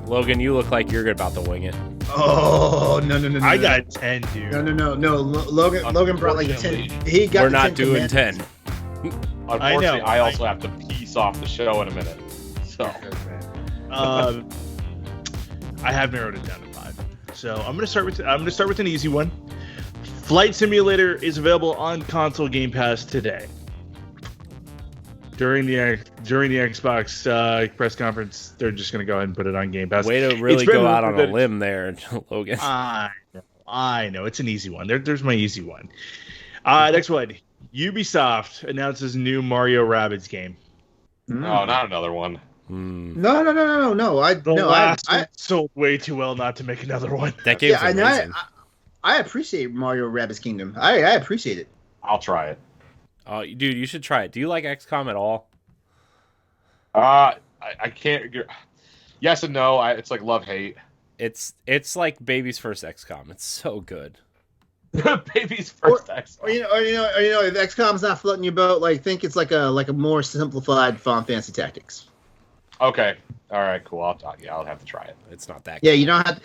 Logan, you look like you're about to wing it. Oh no! I got 10, dude. No. Logan brought like a 10. He got. We're not doing 10. Unfortunately, I also have to piece off the show in a minute. So, I have narrowed it down to 5. So I'm gonna start with an easy one. Flight Simulator is available on console Game Pass today. During the Xbox press conference, they're just gonna go ahead and put it on Game Pass. Way to really go out on a limb there, Logan. I know. It's an easy one. There's my easy one. Next one. Ubisoft announces new Mario Rabbids game. No, not another one. No. I sold way too well not to make another one. That game's amazing. I appreciate Mario Rabbids Kingdom. I appreciate it. I'll try it. Oh, dude, you should try it. Do you like XCOM at all? I can't. Yes and no. It's like love-hate. It's like baby's first XCOM. It's so good. Baby's first XCOM. Or if XCOM's not floating your boat, like think it's like a more simplified Final Fantasy Tactics. Okay. All right. Cool. I'll have to try it. It's not that. Yeah, you don't have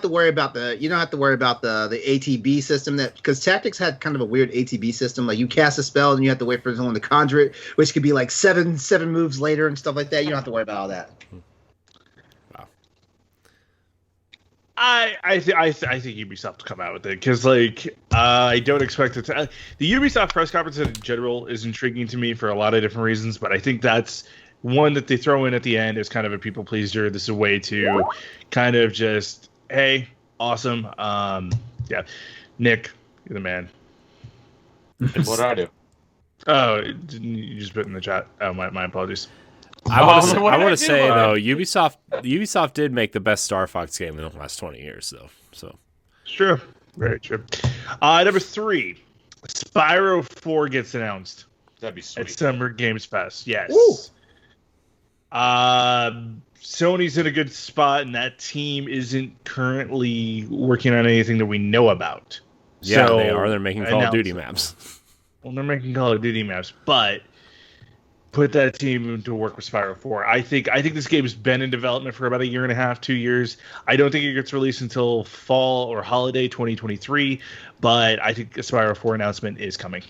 to worry about the ATB system because Tactics had kind of a weird ATB system. Like you cast a spell and you have to wait for someone to conjure it, which could be like seven moves later and stuff like that. You don't have to worry about all that. Wow. I think Ubisoft will come out with it because I don't expect it to. The Ubisoft press conference in general is intriguing to me for a lot of different reasons, but I think that's one that they throw in at the end is kind of a people pleaser. This is a way to kind of just, hey, awesome. Yeah, Nick, you're the man. What did I do? Oh, you just put in the chat. Oh, my apologies. I want to say though, Ubisoft did make the best Star Fox game in the last 20 years, though. So it's true, very true. Number 3, Spyro 4 gets announced. That'd be sweet. At Summer Games Fest. Yes. Ooh. Sony's in a good spot, and that team isn't currently working on anything that we know about. Yeah, so, they are. They're making Call of Duty maps. Well, they're making Call of Duty maps, but put that team to work with Spyro 4. I think this game has been in development for about 1.5, 2 years. I don't think it gets released until fall or holiday 2023, but I think a Spyro 4 announcement is coming.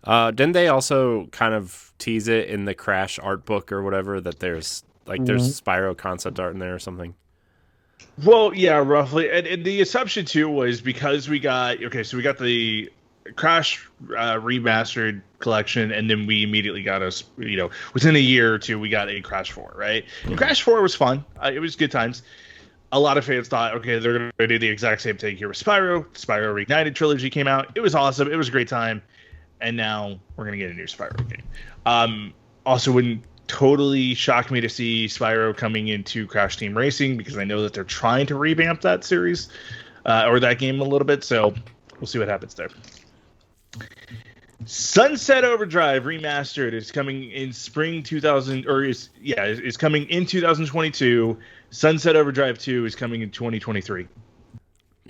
Didn't they also kind of tease it in the Crash art book or whatever that there's Spyro concept art in there or something? Well, yeah, roughly. And the assumption too was because we got the Crash remastered collection, and then we immediately got within a year or two we got a Crash 4, right? And Crash 4 was fun. It was good times. A lot of fans thought, okay, they're going to do the exact same thing here with Spyro. Spyro Reignited trilogy came out. It was awesome. It was a great time. And now we're going to get a new Spyro game. Also, wouldn't totally shock me to see Spyro coming into Crash Team Racing because I know that they're trying to revamp that series or that game a little bit. So we'll see what happens there. Sunset Overdrive Remastered is coming in spring 2000, is coming in 2022. Sunset Overdrive 2 is coming in 2023.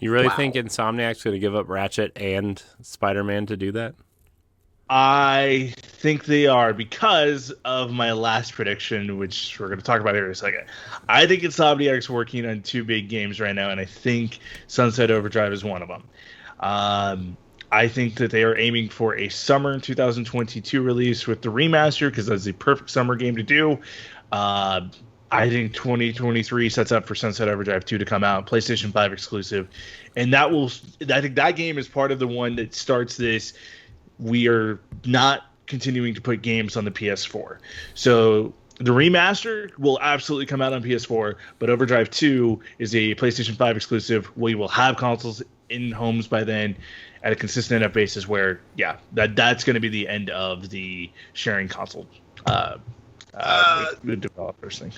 You really think Insomniac's going to give up Ratchet and Spider-Man to do that? I think they are because of my last prediction, which we're going to talk about here in a second. I think Insomniac's working on 2 big games right now, and I think Sunset Overdrive is one of them. I think that they are aiming for a summer 2022 release with the remaster because that's the perfect summer game to do. I think 2023 sets up for Sunset Overdrive 2 to come out, PlayStation 5 exclusive, and I think that game is part of the one that starts this. We are not continuing to put games on the PS4. So the remaster will absolutely come out on PS4, but Overdrive 2 is a PlayStation 5 exclusive. We will have consoles in homes by then at a consistent enough basis where, that's going to be the end of the sharing console with the developers thing.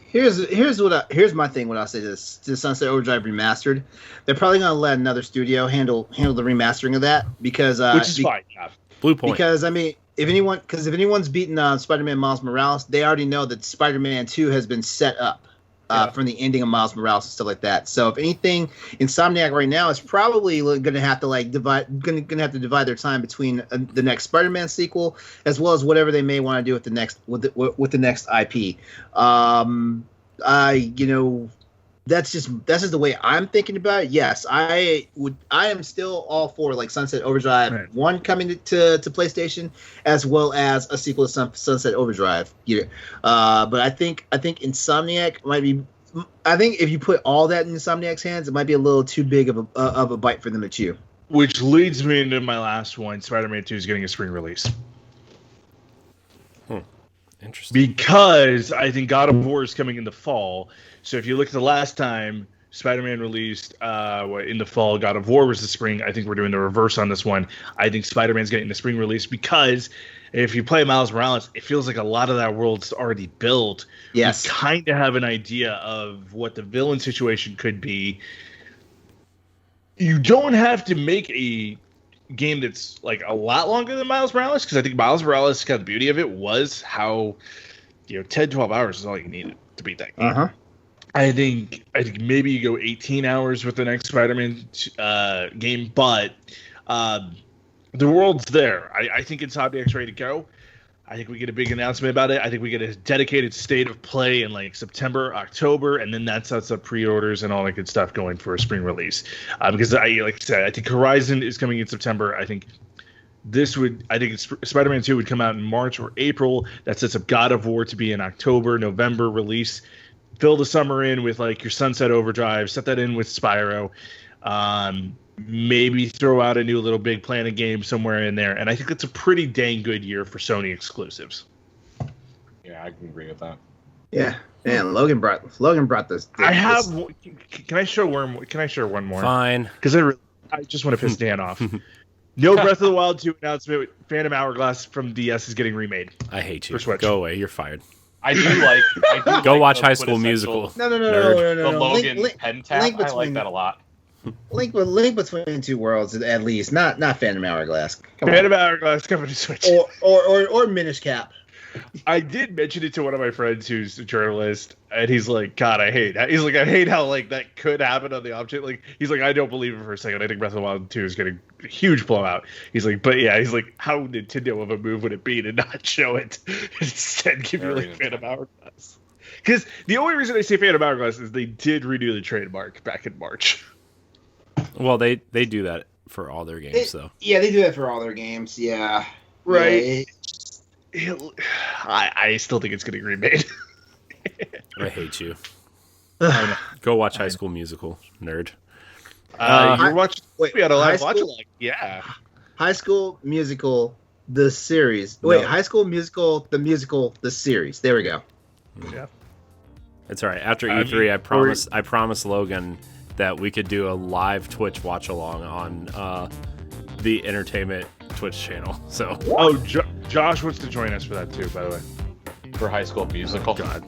Here's my thing when I say this to Sunset Overdrive Remastered. They're probably going to let another studio handle the remastering of that because which is fine. Yeah. Blue Point. Because I mean, if anyone's beaten Spider-Man Miles Morales, they already know that Spider-Man 2 has been set up from the ending of Miles Morales and stuff like that. So if anything, Insomniac right now is probably going to have to divide their time between the next Spider-Man sequel as well as whatever they may want to do with the next IP. That's just the way I'm thinking about it. Yes, I am still all for like Sunset Overdrive 1 coming to PlayStation, as well as a sequel to Sunset Overdrive. But I think Insomniac might be. I think if you put all that in Insomniac's hands, it might be a little too big of a bite for them to chew. Which leads me into my last one. Spider-Man 2 is getting a spring release. Interesting. Because I think God of War is coming in the fall. So if you look at the last time Spider-Man released in the fall, God of War was the spring. I think we're doing the reverse on this one. I think Spider-Man's getting the spring release because if you play Miles Morales, it feels like a lot of that world's already built. Yes. We kind of have an idea of what the villain situation could be. You don't have to make a game that's like a lot longer than Miles Morales, because I think Miles Morales, kind of the beauty of it was how 10-12 hours is all you needed to beat that game. I think maybe you go 18 hours with the next Spider-Man game, but the world's there. I think Insomniac's ready to go. I think we get a big announcement about it. I think we get a dedicated state of play in like September, October, and then that sets up pre-orders and all that good stuff going for a spring release. Because like I said, I think Horizon is coming in September. I think Spider-Man 2 would come out in March or April. That sets up God of War to be an October, November release. Fill the summer in with like your Sunset Overdrive. Set that in with Spyro. Maybe throw out a new little Big Planet game somewhere in there, and I think that's a pretty dang good year for Sony exclusives. Yeah, I can agree with that. Yeah, man, Logan brought this. Can I show one more? Fine, because I just want to piss Dan off. No Breath of the Wild 2 announcement. Phantom Hourglass from DS is getting remade. I hate you. Go away. You're fired. I do like. Go watch High School Musical. No. The Logan pen tap. I like that a lot. Link between two worlds, at least, not Phantom Hourglass. Phantom Hourglass coming to Switch, or Minish Cap. I did mention it to one of my friends who's a journalist, and he's like, "God, I hate that." He's like, "I hate how like that could happen on the object." Like, he's like, "I don't believe it for a second. I think Breath of the Wild 2 is getting a huge blowout." He's like, "But yeah," he's like, "How Nintendo of a move would it be to not show it instead give you like Phantom Hourglass?" Because the only reason I say Phantom Hourglass is they did renew the trademark back in March. Well, they do that for all their games, though. Yeah, they do that for all their games. Yeah, right. Yeah, I still think it's getting remade. I hate you. Go watch High School Musical, nerd. You're watching. We had a live watch along. Yeah. High School Musical, the series. Wait, High School Musical, the series. There we go. Yeah. It's all right. After E3, I promised Logan that we could do a live Twitch watch along on the Entertainment Twitch channel. So, Josh wants to join us for that too, by the way. For High School Musical. God.